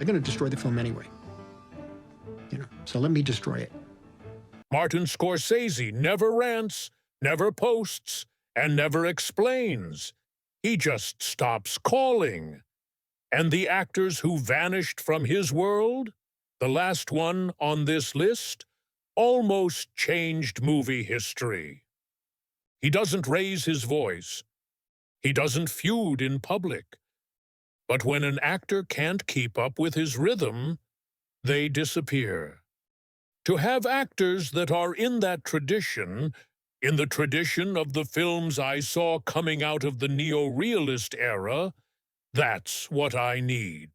They're going to destroy the film anyway. So let me destroy it. Martin Scorsese never rants, never posts, and never explains. He just stops calling. And the actors who vanished from his world, the last one on this list, almost changed movie history. He doesn't raise his voice. He doesn't feud in public. But when an actor can't keep up with his rhythm, they disappear. To have actors that are in that tradition, in the tradition of the films I saw coming out of the neo-realist era, that's what I need.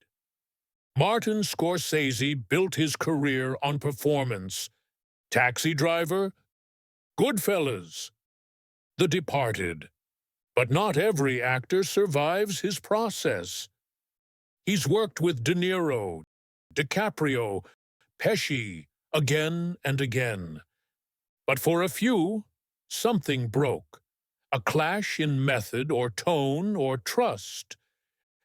Martin Scorsese built his career on performance. Taxi Driver, Goodfellas, The Departed. But not every actor survives his process. He's worked with De Niro, DiCaprio, Pesci, again and again. But for a few, something broke. A clash in method or tone or trust.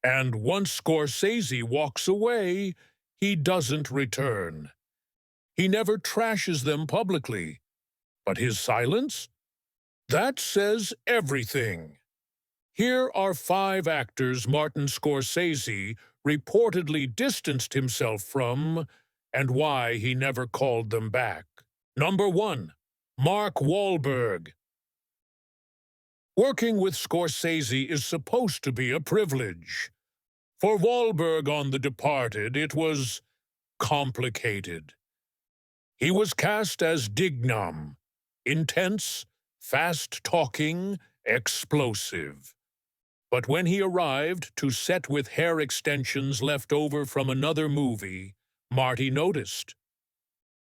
And once Scorsese walks away, he doesn't return. He never trashes them publicly. But his silence? That says everything. Here are 5 actors Martin Scorsese reportedly distanced himself from, and why he never called them back. Number 1. Mark Wahlberg. Working with Scorsese is supposed to be a privilege. For Wahlberg on The Departed, it was complicated. He was cast as Dignam, intense, fast-talking, explosive. But when he arrived to set with hair extensions left over from another movie, Marty noticed.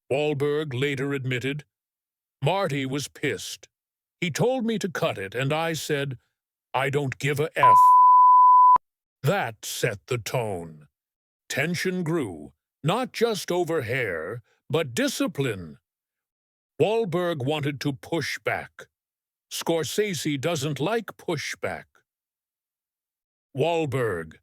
Wahlberg later admitted, "Marty was pissed. He told me to cut it, and I said, I don't give a F." That set the tone. Tension grew, not just over hair, but discipline. Wahlberg wanted to push back. Scorsese doesn't like pushback. Wahlberg: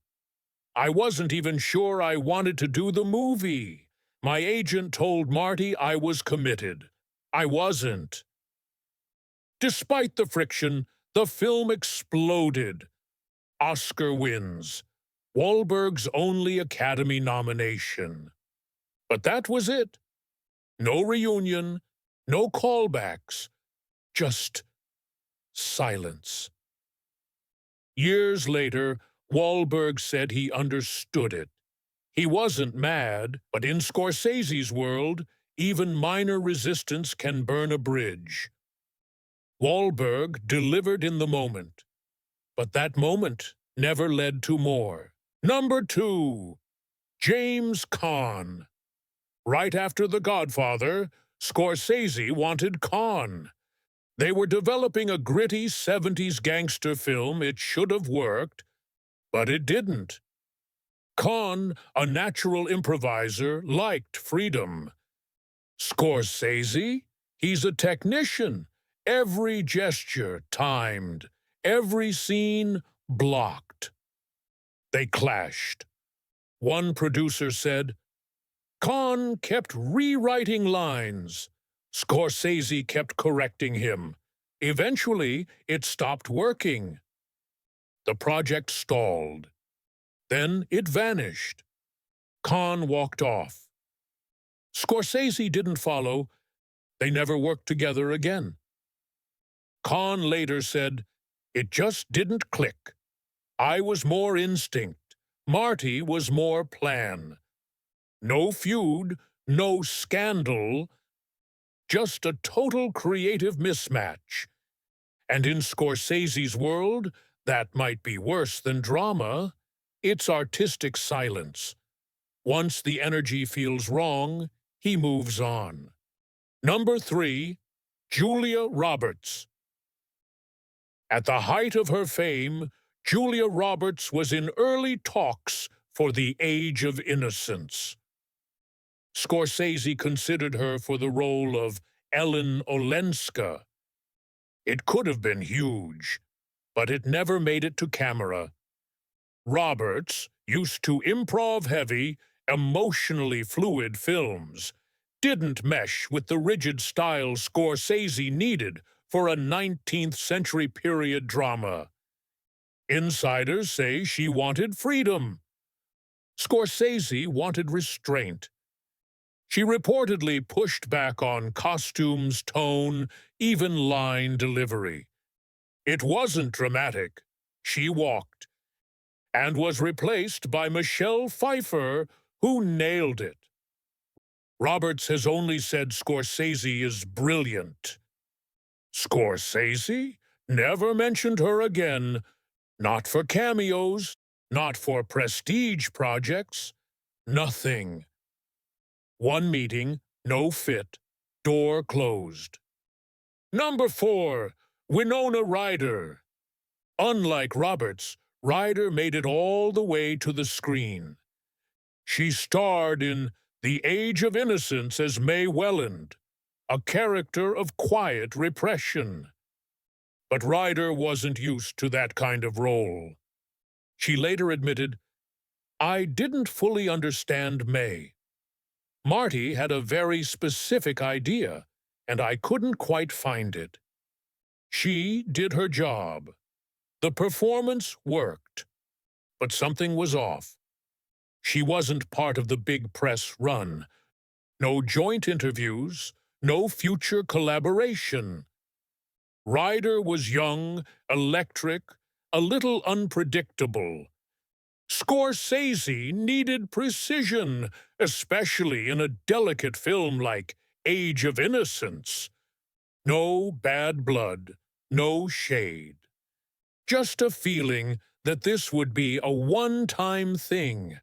"I wasn't even sure I wanted to do the movie. My agent told Marty I was committed. I wasn't." Despite the friction, the film exploded. Oscar wins. Wahlberg's only Academy nomination. But that was it. No reunion, no callbacks, just silence. Years later, Wahlberg said he understood it. He wasn't mad, but in Scorsese's world, even minor resistance can burn a bridge. Wahlberg delivered in the moment, but that moment never led to more. Number 2. James Caan. Right after The Godfather, Scorsese wanted Caan. They were developing a gritty 70s gangster film. It should have worked, but it didn't. Caan, a natural improviser, liked freedom. Scorsese? He's a technician. Every gesture timed, every scene blocked. They clashed. One producer said, "Caan kept rewriting lines. Scorsese kept correcting him. Eventually, it stopped working." The project stalled. Then it vanished. Caan walked off. Scorsese didn't follow. They never worked together again. Caan later said, "It just didn't click. I was more instinct. Marty was more plan. No feud, no scandal, just a total creative mismatch." And in Scorsese's world, that might be worse than drama. It's artistic silence. Once the energy feels wrong, he moves on. Number 3, Julia Roberts. At the height of her fame, Julia Roberts was in early talks for The Age of Innocence. Scorsese considered her for the role of Ellen Olenska. It could have been huge, but it never made it to camera. Roberts, used to improv heavy, emotionally fluid films didn't mesh with the rigid style Scorsese needed for a 19th century period drama. Insiders say she wanted freedom. Scorsese wanted restraint. She reportedly pushed back on costumes, tone, even line delivery. It wasn't dramatic. She walked, and was replaced by Michelle Pfeiffer, who nailed it. Roberts has only said Scorsese is brilliant. Scorsese never mentioned her again, not for cameos, not for prestige projects, nothing. One meeting, no fit, door closed. Number 4, Winona Ryder. Unlike Roberts, Ryder made it all the way to the screen. She starred in The Age of Innocence as May Welland, a character of quiet repression. But Ryder wasn't used to that kind of role. She later admitted, "I didn't fully understand May. Marty had a very specific idea, and I couldn't quite find it. She did her job. The performance worked, but something was off. She wasn't part of the big press run. No joint interviews, no future collaboration. Ryder was young, electric, a little unpredictable. Scorsese needed precision, especially in a delicate film like Age of Innocence. No bad blood, no shade. Just a feeling that this would be a one-time thing.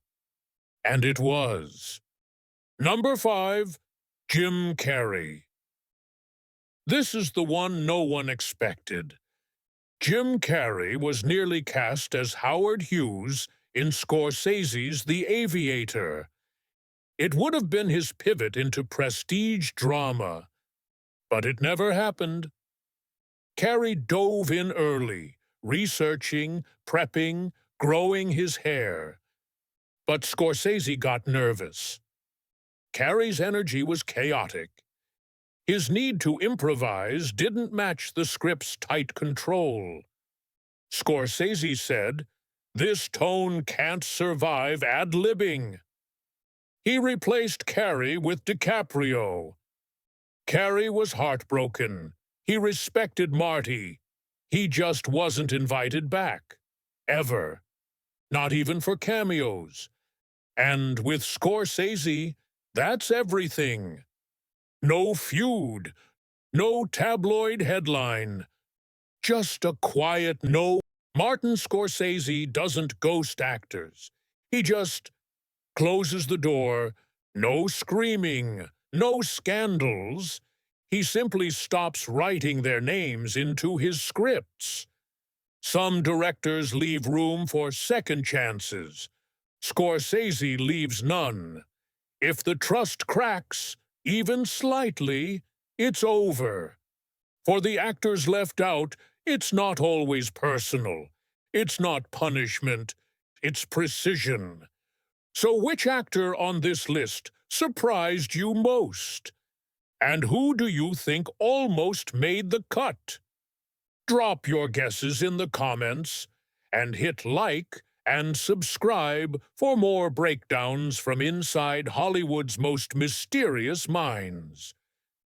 And it was. Number 5, Jim Carrey. This is the one no one expected. Jim Carrey was nearly cast as Howard Hughes in Scorsese's The Aviator. It would have been his pivot into prestige drama, but it never happened. Carrey dove in early, researching, prepping, growing his hair. But Scorsese got nervous. Carrey's energy was chaotic. His need to improvise didn't match the script's tight control. Scorsese said, "This tone can't survive ad-libbing." He replaced Carrey with DiCaprio. Carrey was heartbroken. He respected Marty. He just wasn't invited back. Ever. Not even for cameos. And with Scorsese, that's everything. No feud. No tabloid headline. Just a quiet no. Martin Scorsese doesn't ghost actors. He just closes the door. No screaming. No scandals. He simply stops writing their names into his scripts. Some directors leave room for second chances. Scorsese leaves none. If the trust cracks, even slightly, it's over. For the actors left out, it's not always personal. It's not punishment. It's precision. So which actor on this list surprised you most? And who do you think almost made the cut? Drop your guesses in the comments and hit like and subscribe for more breakdowns from inside Hollywood's most mysterious minds.